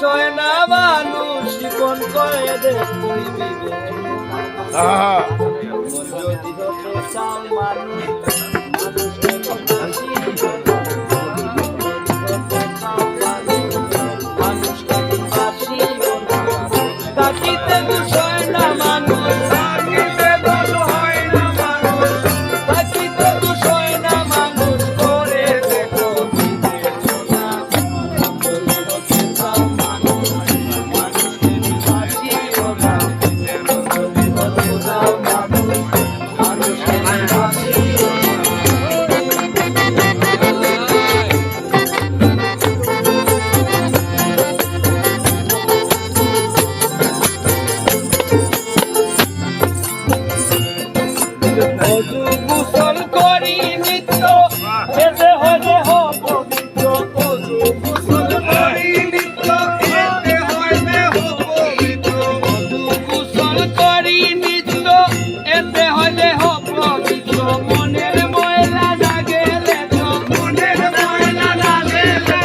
সয় না মানুষ কোন করে দেখবি যদি হতে চাও মানুষ গোসল করি নিত্য এতে হলে পবিত্র গোসল করি নিত্য এতে হলে পবিত্র গোসল করি নিত্য এতে হলে পবিত্র মনের ময়লা না গেলে তো মনের ময়লা না গেলে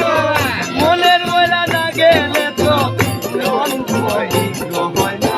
মনের ময়লা না গেলে তো মন পবিত্র হয় না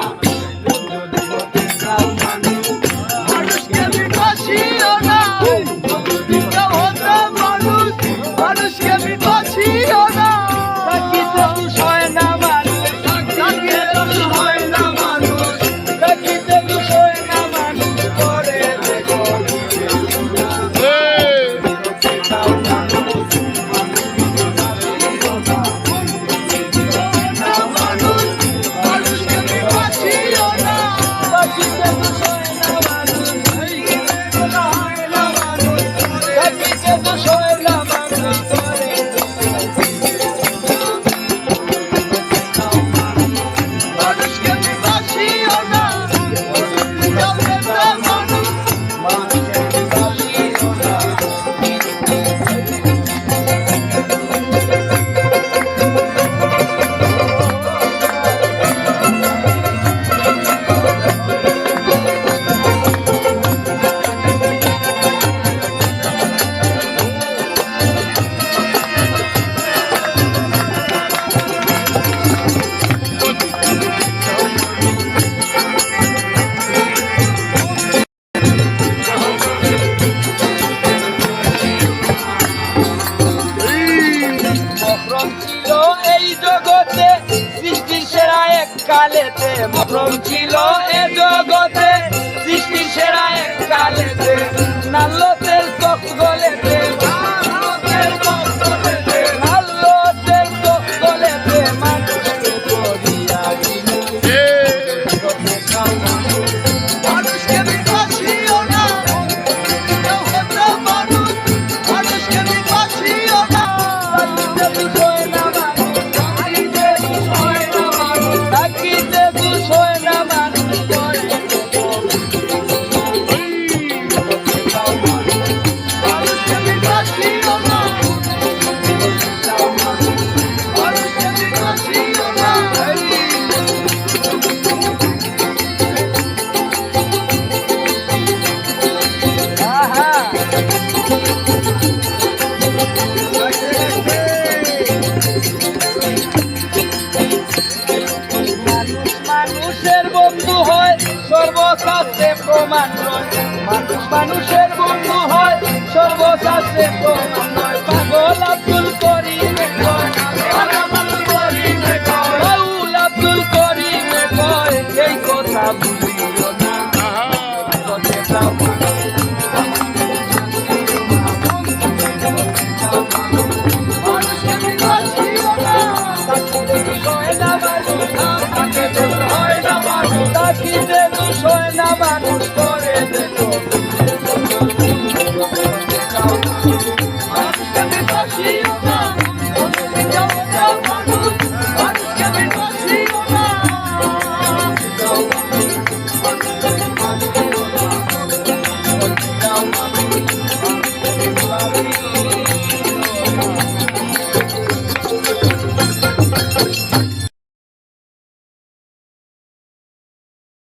কালেতে মরম ছিল এ জগতে সৃষ্টির সেরা এক কালেতে নাল্লো তেল চোখ গলেতে নাল্লো তেল চোখ গলেতে মানুষকে করিয়া মানুষকে বিকাশিও না মানুষকে বিকাশিও না সর্বশাস্ত্রে প্রমাণ মানুষ মানুষের বন্ধু হয় সর্বশাস্ত্রে